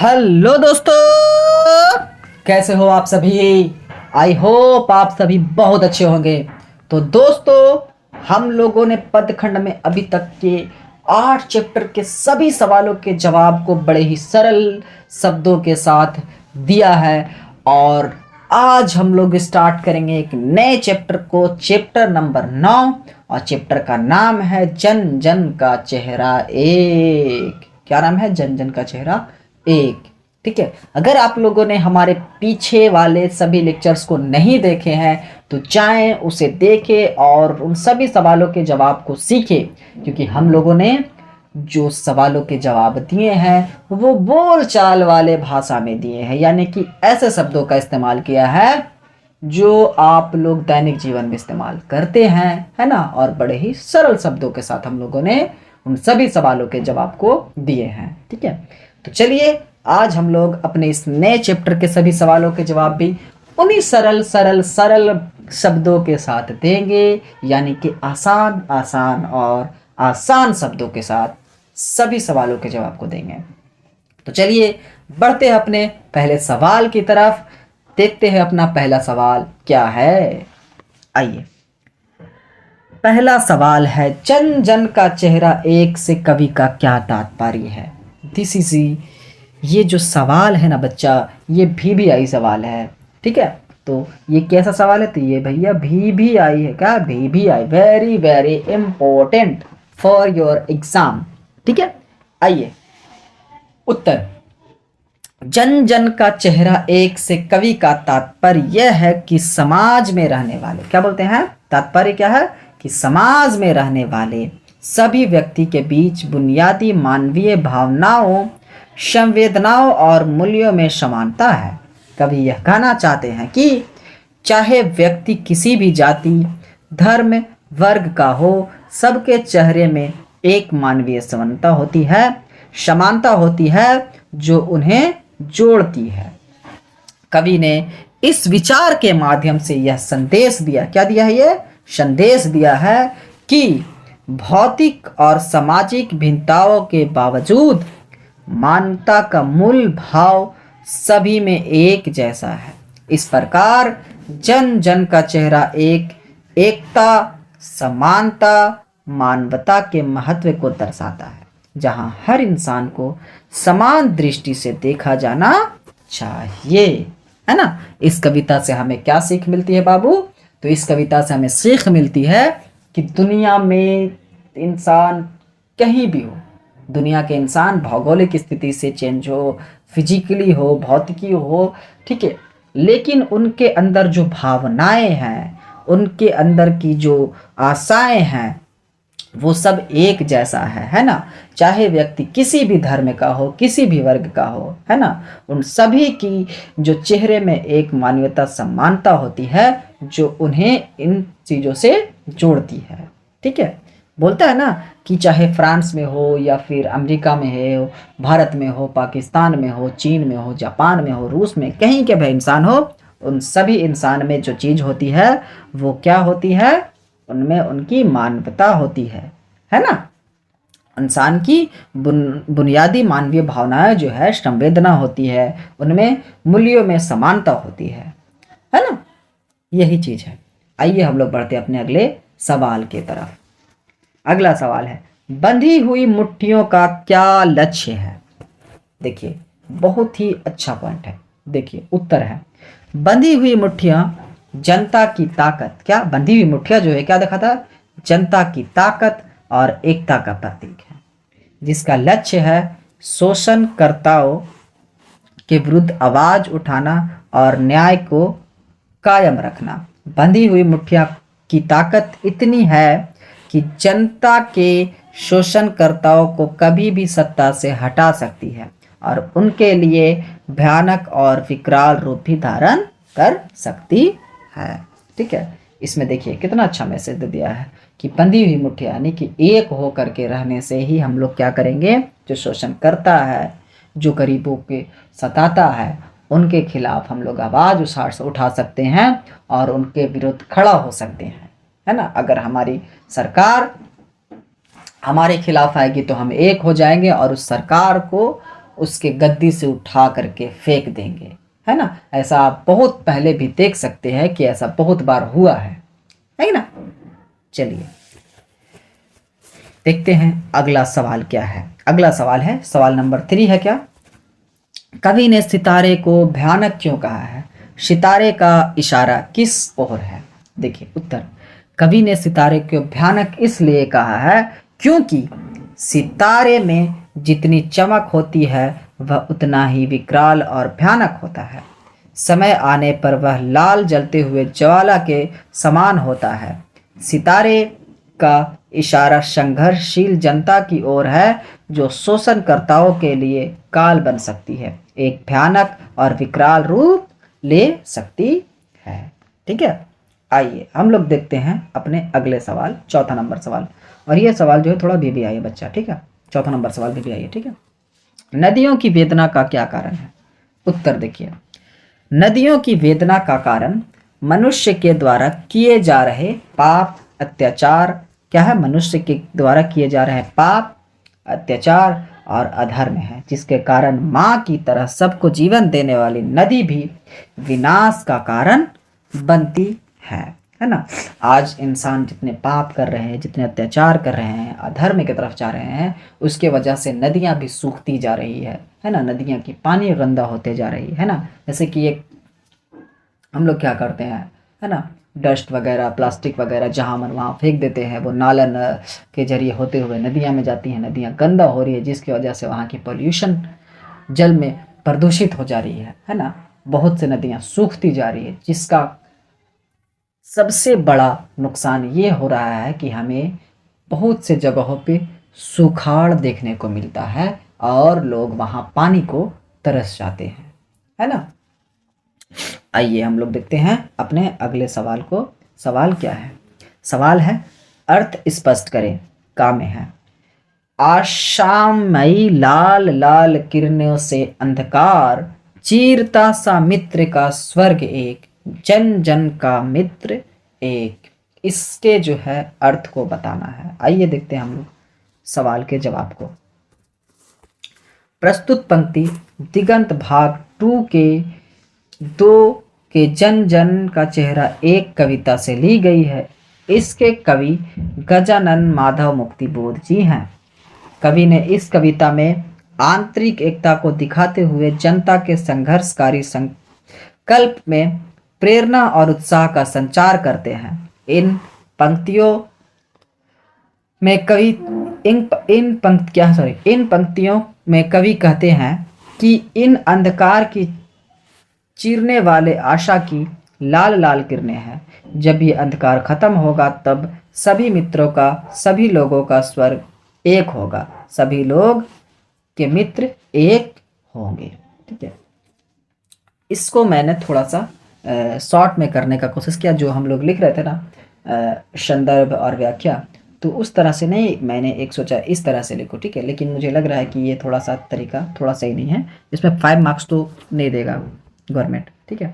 Hello दोस्तों, कैसे हो आप सभी। आई होप आप सभी बहुत अच्छे होंगे। तो दोस्तों, हम लोगों ने पदखंड में अभी तक के 8 चैप्टर के सभी सवालों के जवाब को बड़े ही सरल शब्दों के साथ दिया है। और आज हम लोग स्टार्ट करेंगे एक नए चैप्टर को, चैप्टर नंबर 9। और चैप्टर का नाम है जन जन का चेहरा एक। क्या नाम है? जन जन का चेहरा एक। ठीक है, अगर आप लोगों ने हमारे पीछे वाले सभी लेक्चर्स को नहीं देखे हैं तो चाहें उसे देखें और उन सभी सवालों के जवाब को सीखें, क्योंकि हम लोगों ने जो सवालों के जवाब दिए हैं वो बोल चाल वाले भाषा में दिए हैं, यानी कि ऐसे शब्दों का इस्तेमाल किया है जो आप लोग दैनिक जीवन में इस्तेमाल करते हैं, है ना। और बड़े ही सरल शब्दों के साथ हम लोगों ने उन सभी सवालों के जवाब को दिए हैं। ठीक है, तो चलिए आज हम लोग अपने इस नए चैप्टर के सभी सवालों के जवाब भी उन्हीं सरल सरल सरल शब्दों के साथ देंगे, यानी कि आसान आसान और आसान शब्दों के साथ सभी सवालों के जवाब को देंगे। तो चलिए बढ़ते हैं अपने पहले सवाल की तरफ। देखते हैं अपना पहला सवाल क्या है। आइए, पहला सवाल है जन जन का चेहरा एक से कवि का क्या तात्पर्य है। दिस इज ये जो सवाल है ना बच्चा, ये VVI सवाल है। ठीक है, तो ये कैसा सवाल है? तो ये भैया VVI है। क्या? VVI, very very important for your exam. ठीक है, आइए उत्तर। जन जन का चेहरा एक से कवि का तात्पर्य यह है कि समाज में रहने वाले, क्या बोलते हैं, तात्पर्य क्या है कि समाज में रहने वाले सभी व्यक्ति के बीच बुनियादी मानवीय भावनाओं, संवेदनाओं और मूल्यों में समानता है। कवि यह कहना चाहते हैं कि चाहे व्यक्ति किसी भी जाति, धर्म, वर्ग का हो, सबके चेहरे में एक मानवीय समानता होती है जो उन्हें जोड़ती है। कवि ने इस विचार के माध्यम से यह संदेश दिया, क्या दिया है? ये संदेश दिया है कि भौतिक और सामाजिक भिन्नताओं के बावजूद मानवता का मूल भाव सभी में एक जैसा है। इस प्रकार जन जन का चेहरा एकता, समानता, मानवता के महत्व को दर्शाता है, जहां हर इंसान को समान दृष्टि से देखा जाना चाहिए, है ना। इस कविता से हमें क्या सीख मिलती है बाबू? तो इस कविता से हमें सीख मिलती है कि दुनिया में इंसान कहीं भी हो, दुनिया के इंसान भौगोलिक स्थिति से चेंज हो, फिजिकली हो, भौतिकी हो, ठीक है, लेकिन उनके अंदर जो भावनाएं हैं, उनके अंदर की जो आशाएं हैं, वो सब एक जैसा है ना। चाहे व्यक्ति किसी भी धर्म का हो, किसी भी वर्ग का हो, है ना, उन सभी की जो चेहरे में एक मानवीयता, समानता होती है जो उन्हें इन चीज़ों से जोड़ती है। ठीक है, बोलता है ना कि चाहे फ्रांस में हो या फिर अमेरिका में हो, भारत में हो, पाकिस्तान में हो, चीन में हो, जापान में हो, रूस में, कहीं के भी इंसान हो, उन सभी इंसान में जो चीज़ होती है वो क्या होती है? उनमें उनकी मानवता होती है ना। इंसान की बुनियादी मानवीय भावनाएं जो है, संवेदना होती है, उनमें मूल्यों में समानता होती है ना। यही चीज़ है। आइए हम लोग बढ़ते अपने अगले सवाल की तरफ। अगला सवाल है बंधी हुई मुट्ठियों का क्या लक्ष्य है। देखिए बहुत ही अच्छा पॉइंट है। देखिए उत्तर है बंधी हुई मुट्ठियां जनता की ताकत। क्या? बंधी हुई मुट्ठियां जो है क्या देखा था? जनता की ताकत और एकता का प्रतीक है, जिसका लक्ष्य है शोषणकर्ताओं के विरुद्ध आवाज उठाना और न्याय को कायम रखना। बंधी हुई मुट्ठियां की ताकत इतनी है कि जनता के शोषणकर्ताओं को कभी भी सत्ता से हटा सकती है और उनके लिए भयानक और विकराल रूप भी धारण कर सकती है। ठीक है, इसमें देखिए कितना अच्छा मैसेज दे दिया है कि बंधी हुई मुट्ठियां, यानी कि एक हो करके रहने से ही हम लोग क्या करेंगे? जो शोषण करता है, जो गरीबों के सताता है, उनके खिलाफ हम लोग आवाज़ उठा सकते हैं और उनके विरुद्ध खड़ा हो सकते हैं, है ना। अगर हमारी सरकार हमारे खिलाफ आएगी तो हम एक हो जाएंगे और उस सरकार को उसके गद्दी से उठा करके फेंक देंगे, है ना। ऐसा आप बहुत पहले भी देख सकते हैं कि ऐसा बहुत बार हुआ है ना। चलिए देखते हैं अगला सवाल क्या है। अगला सवाल है, सवाल नंबर 3 है क्या, कवि ने सितारे को भयानक क्यों कहा है? सितारे का इशारा किस ओर है? देखिए उत्तर, कवि ने सितारे को भयानक इसलिए कहा है क्योंकि सितारे में जितनी चमक होती है वह उतना ही विकराल और भयानक होता है। समय आने पर वह लाल जलते हुए ज्वाला के समान होता है। सितारे का इशारा संघर्षशील जनता की ओर है जो शोषणकर्ताओं के लिए काल बन सकती है, एक भयानक और विकराल रूप ले सकती है। ठीक है, आइए हम लोग देखते हैं अपने अगले सवाल, चौथा नंबर सवाल। और ये सवाल जो है थोड़ा VVI है बच्चा, ठीक है। चौथा नंबर सवाल VVI है, ठीक है। नदियों की वेदना का क्या कारण है? उत्तर देखिए, नदियों की वेदना का कारण मनुष्य के द्वारा किए जा रहे पाप अत्याचार, क्या है? मनुष्य के द्वारा किए जा रहे पाप अत्याचार और अधर्म है, जिसके कारण माँ की तरह सबको जीवन देने वाली नदी भी विनाश का कारण बनती है ना। आज इंसान जितने पाप कर रहे हैं, जितने अत्याचार कर रहे हैं, अधर्म की तरफ जा रहे हैं, उसके वजह से नदियाँ भी सूखती जा रही है ना। नदियाँ की पानी गंदा होते जा रही है ना। जैसे कि एक हम लोग क्या करते हैं, है ना, डस्ट वगैरह प्लास्टिक वगैरह जहाँ मन वहाँ फेंक देते हैं, वो नाला के जरिए होते हुए नदियाँ में जाती हैं, नदियाँ गंदा हो रही है, जिसकी वजह से वहाँ की पोल्यूशन जल में प्रदूषित हो जा रही है ना। बहुत से नदियाँ सूखती जा रही है, जिसका सबसे बड़ा नुकसान ये हो रहा है कि हमें बहुत से जगहों पे सुखाड़ देखने को मिलता है और लोग वहाँ पानी को तरस जाते हैं, है ना। आइए हम लोग देखते हैं अपने अगले सवाल को। सवाल क्या है? सवाल है, अर्थ स्पष्ट करें, का में है, आशामयी लाल लाल किरणों से अंधकार चीरता सा मित्र का स्वर्ग एक, जन जन का मित्र एक। इसके जो है अर्थ को बताना है। आइए देखते हैं हम लोग सवाल के जवाब को। प्रस्तुत पंक्ति दिगंत भाग 2 के 2 के जन जन का चेहरा एक कविता से ली गई है। इसके कवि गजानन माधव मुक्तिबोध जी हैं। कवि ने इस कविता में आंतरिक एकता को दिखाते हुए जनता के संघर्षकारी संकल्प में प्रेरणा और उत्साह का संचार करते हैं। इन पंक्तियों में कवि इन पंक्तियों में कवि कहते हैं कि इन अंधकार की चीरने वाले आशा की लाल लाल किरणें हैं। जब ये अंधकार खत्म होगा तब सभी मित्रों का, सभी लोगों का स्वर्ग एक होगा, सभी लोग के मित्र एक होंगे। ठीक है, इसको मैंने थोड़ा सा शॉर्ट में करने का कोशिश किया। जो हम लोग लिख रहे थे ना संदर्भ और व्याख्या, तो उस तरह से नहीं, मैंने एक सोचा इस तरह से लिखो, ठीक है। लेकिन मुझे लग रहा है कि ये थोड़ा सा तरीका थोड़ा सही नहीं है, इसमें 5 मार्क्स तो नहीं देगा गवर्नमेंट, ठीक है।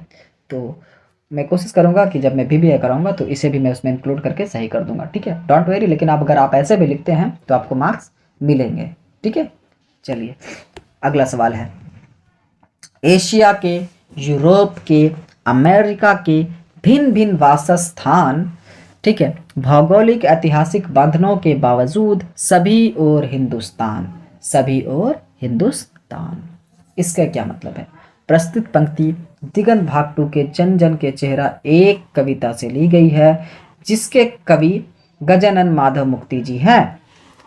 तो मैं कोशिश करूंगा कि जब मैं VBI कराऊंगा तो इसे भी मैं उसमें इंक्लूड करके सही कर दूंगा, ठीक है, डोंट वेरी। लेकिन आप अगर आप ऐसे भी लिखते हैं तो आपको मार्क्स मिलेंगे, ठीक है। चलिए अगला सवाल है, एशिया के, यूरोप के, अमेरिका के भिन्न भिन्न वासस्थान, ठीक है, भौगोलिक ऐतिहासिक बंधनों के बावजूद सभी और हिंदुस्तान, सभी और हिंदुस्तान। इसका क्या मतलब है? प्रस्तुत पंक्ति दिगंत भाग 2 के जन जन के चेहरा एक कविता से ली गई है, जिसके कवि गजानन माधव मुक्ति जी हैं।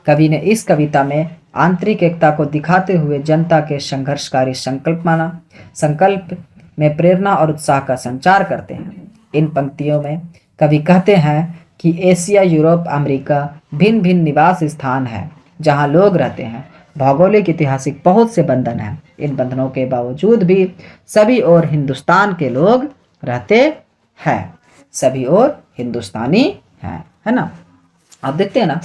कवि ने इस कविता में आंतरिक एकता को दिखाते हुए जनता के संघर्षकारी संकल्प में प्रेरणा और उत्साह का संचार करते हैं। इन पंक्तियों में कवि कहते हैं कि एशिया, यूरोप, अमेरिका भिन्न भिन्न निवास स्थान है जहां लोग रहते हैं। भौगोलिक ऐतिहासिक बहुत से बंधन हैं। इन बंधनों के बावजूद भी सभी और हिंदुस्तान के लोग रहते हैं, सभी और हिंदुस्तानी हैं, है ना। आप देखते हैं ना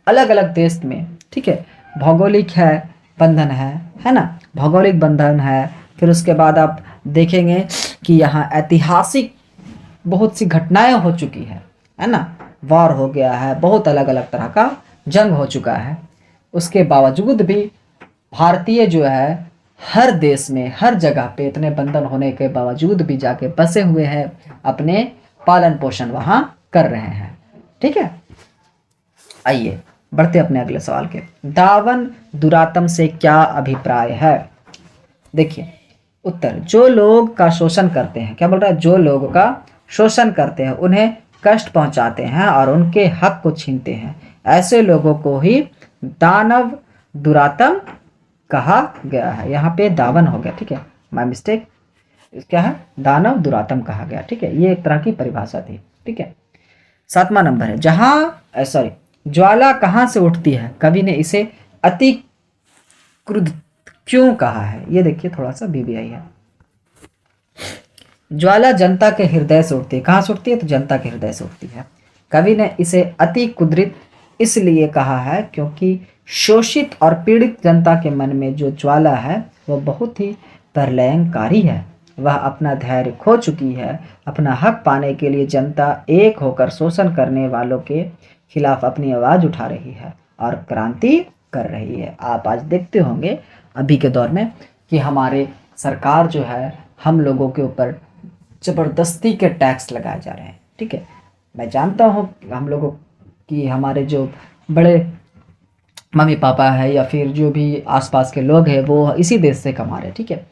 अलग अलग देश में, ठीक है, भौगोलिक है बंधन है ना, भौगोलिक बंधन है। फिर उसके बाद आप देखेंगे कि यहाँ ऐतिहासिक बहुत सी घटनाएं हो चुकी है ना, वॉर हो गया है, बहुत अलग अलग तरह का जंग हो चुका है। उसके बावजूद भी भारतीय जो है हर देश में हर जगह पे इतने बंधन होने के बावजूद भी जाके बसे हुए हैं, अपने पालन पोषण वहाँ कर रहे हैं। ठीक है, आइए बढ़ते अपने अगले सवाल के। दावन दुरात्म से क्या अभिप्राय है? देखिए उत्तर, जो लोग का शोषण करते हैं, क्या बोल रहा है, जो लोगों का शोषण करते हैं, उन्हें कष्ट पहुंचाते हैं और उनके हक को छीनते हैं, ऐसे लोगों को ही दानव दुरात्म कहा गया है। यहाँ पे दावन हो गया, ठीक है, माय मिस्टेक, क्या है, दानव दुरात्म कहा गया। ठीक है, ये एक तरह की परिभाषा थी। ठीक है, 7वां नंबर है, जहां सॉरी ज्वाला कहाँ से उठती है? कवि ने इसे अति क्रुद्ध क्यों कहा है? ये देखिए थोड़ा सा बीबीआई है। ज्वाला जनता के हृदय से उठती है। कहाँ से उठती है? तो जनता के हृदय से उठती है। कवि ने इसे अति कुद्रित इसलिए कहा है क्योंकि शोषित और पीड़ित जनता के मन में जो ज्वाला है वह बहुत ही प्रलयंकारी है। वह अपना धैर्य खो चुकी है। अपना हक पाने के लिए जनता एक होकर शोषण करने वालों के खिलाफ अपनी आवाज़ उठा रही है और क्रांति कर रही है। आप आज देखते होंगे अभी के दौर में कि हमारे सरकार जो है हम लोगों के ऊपर ज़बरदस्ती के टैक्स लगाए जा रहे हैं। ठीक है, मैं जानता हूँ हम लोगों की, हमारे जो बड़े मम्मी पापा है या फिर जो भी आसपास के लोग हैं वो इसी देश से कमा रहे हैं। ठीक है,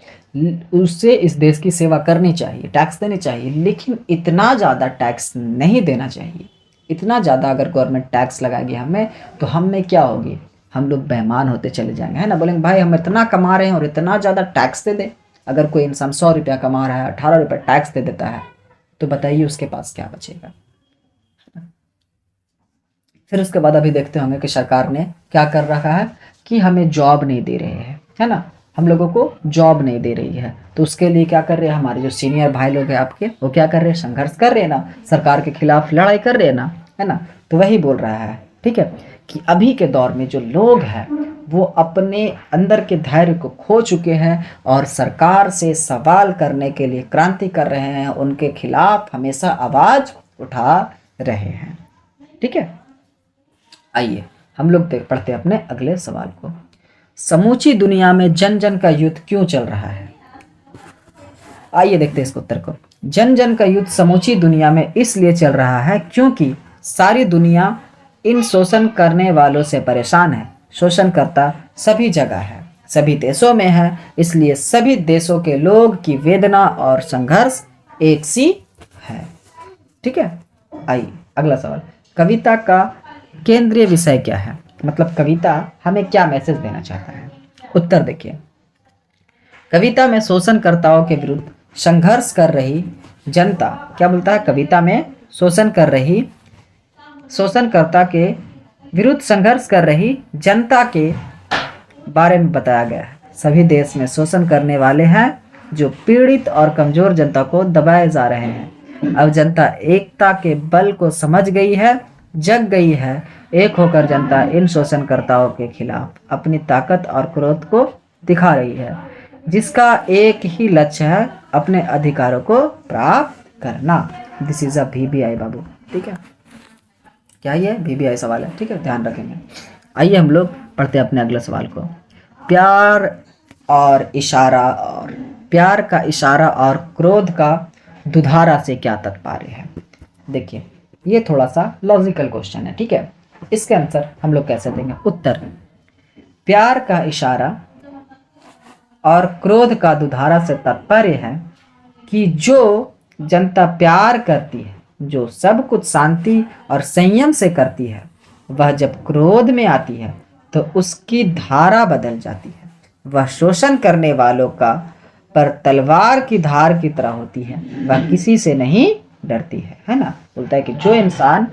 उससे इस देश की सेवा करनी चाहिए, टैक्स देनी चाहिए, लेकिन इतना ज़्यादा टैक्स नहीं देना चाहिए। इतना ज़्यादा अगर गवर्नमेंट टैक्स लगाएगी हमें तो हम में क्या होगी, हम लोग बेईमान होते चले जाएंगे, है ना। बोलेंगे भाई हम इतना कमा रहे हैं और इतना ज़्यादा टैक्स दे दे। अगर कोई इंसान 100 रुपया कमा रहा है, 18 रुपये टैक्स दे देता है, तो बताइए उसके पास क्या बचेगा। फिर उसके बाद अभी देखते होंगे कि सरकार ने क्या कर रखा है कि हमें जॉब नहीं दे रहे हैं, है ना, हम लोगों को जॉब नहीं दे रही है। तो उसके लिए क्या कर रहे हैं हमारे जो सीनियर भाई लोग हैं आपके, वो क्या कर रहे हैं, संघर्ष कर रहे हैं ना, सरकार के खिलाफ लड़ाई कर रहे हैं ना, है ना। तो वही बोल रहा है, ठीक है, कि अभी के दौर में जो लोग हैं वो अपने अंदर के धैर्य को खो चुके हैं और सरकार से सवाल करने के लिए क्रांति कर रहे हैं, उनके खिलाफ हमेशा आवाज़ उठा रहे हैं। ठीक है, आइए हम लोग पढ़ते हैं अपने अगले सवाल को। समूची दुनिया में जन जन का युद्ध क्यों चल रहा है? आइए देखते हैं इसको उत्तर को। जन जन का युद्ध समूची दुनिया में इसलिए चल रहा है क्योंकि सारी दुनिया इन शोषण करने वालों से परेशान है। शोषणकर्ता सभी जगह है, सभी देशों में है, इसलिए सभी देशों के लोग की वेदना और संघर्ष एक सी है। ठीक है, आइए अगला सवाल। कविता का केंद्रीय विषय क्या है? मतलब कविता हमें क्या मैसेज देना चाहता है? उत्तर देखिए, कविता में शोषणकर्ताओं के विरुद्ध संघर्ष कर रही जनता, क्या बोलता है, कविता में शोषणकर्ता के विरुद्ध संघर्ष कर रही जनता के बारे में बताया गया है। सभी देश में शोषण करने वाले हैं जो पीड़ित और कमजोर जनता को दबाए जा रहे हैं। अब जनता एकता के बल को समझ गई है, जग गई है। एक होकर जनता इन शोषणकर्ताओं के खिलाफ अपनी ताकत और क्रोध को दिखा रही है, जिसका एक ही लक्ष्य है, अपने अधिकारों को प्राप्त करना। दिस इज अ VBI बाबू। ठीक है, क्या ये VBI सवाल है? ठीक है, ध्यान रखेंगे। आइए हम लोग पढ़ते हैं अपने अगले सवाल को। प्यार का इशारा और क्रोध का दुधारा से क्या तात्पर्य है? देखिए ये थोड़ा सा लॉजिकल क्वेश्चन है। ठीक है, इसके आंसर हम लोग कैसे देंगे? उत्तर, प्यार का इशारा और क्रोध का दुधारा से तात्पर्य है कि जो जनता प्यार करती है, जो सब कुछ शांति और संयम से करती है, वह जब क्रोध में आती है तो उसकी धारा बदल जाती है। वह शोषण करने वालों का पर तलवार की धार की तरह होती है। वह किसी से नहीं डरती है ना। बोलता है कि जो इंसान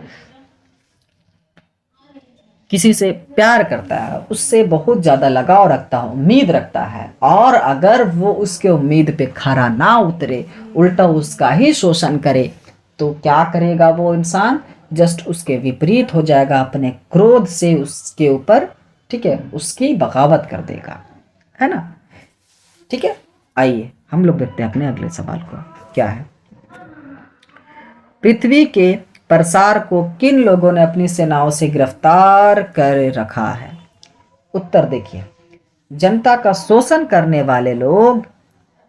किसी से प्यार करता है, उससे बहुत ज़्यादा लगाव रखता है, उम्मीद रखता है, और अगर वो उसके उम्मीद पे खरा ना उतरे, उल्टा उसका ही शोषण करे, तो क्या करेगा वो इंसान? जस्ट उसके विपरीत हो जाएगा, अपने क्रोध से उसके ऊपर, ठीक है, उसकी बगावत कर देगा, है ना। ठीक है, आइए हम लोग देखते हैं अपने अगले सवाल को, क्या है। पृथ्वी के प्रसार को किन लोगों ने अपनी सेनाओं से गिरफ्तार कर रखा है? उत्तर देखिए, जनता का शोषण करने वाले लोग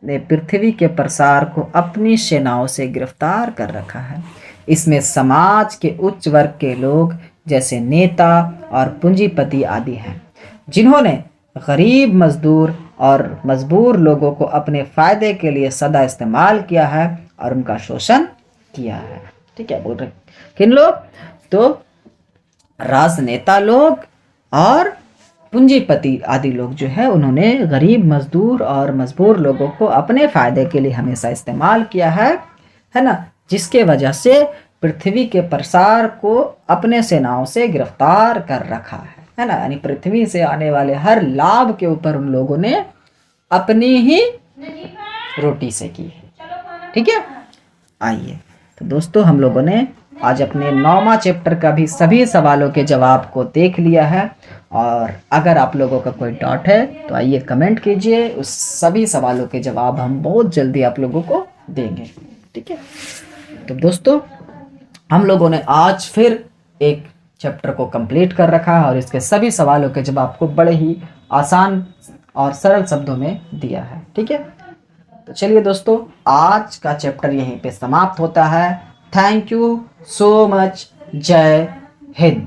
ने पृथ्वी के प्रसार को अपनी सेनाओं से गिरफ्तार कर रखा है। इसमें समाज के उच्च वर्ग के लोग जैसे नेता और पूंजीपति आदि हैं, जिन्होंने गरीब मजदूर और मजबूर लोगों को अपने फायदे के लिए सदा इस्तेमाल किया है और उनका शोषण किया है। ठीक है, बोल रहे किन लोग? तो राजनेता लोग और पूंजीपति आदि लोग जो है, उन्होंने गरीब मजदूर और मजबूर लोगों को अपने फायदे के लिए हमेशा इस्तेमाल किया है ना, जिसके वजह से पृथ्वी के प्रसार को अपने सेनाओं से गिरफ्तार कर रखा है ना। यानी पृथ्वी से आने वाले हर लाभ के ऊपर उन लोगों ने अपनी ही रोटी से की है। ठीक है, आइए तो दोस्तों, हम लोगों ने आज अपने 9वां चैप्टर का भी सभी सवालों के जवाब को देख लिया है। और अगर आप लोगों का कोई डाउट है तो आइए कमेंट कीजिए, उस सभी सवालों के जवाब हम बहुत जल्दी आप लोगों को देंगे। ठीक है, तो दोस्तों हम लोगों ने आज फिर एक चैप्टर को कंप्लीट कर रखा है और इसके सभी सवालों के जवाब को बड़े ही आसान और सरल शब्दों में दिया है। ठीक है, तो चलिए दोस्तों, आज का चैप्टर यहीं पे समाप्त होता है। Thank you so much. जय हिंद।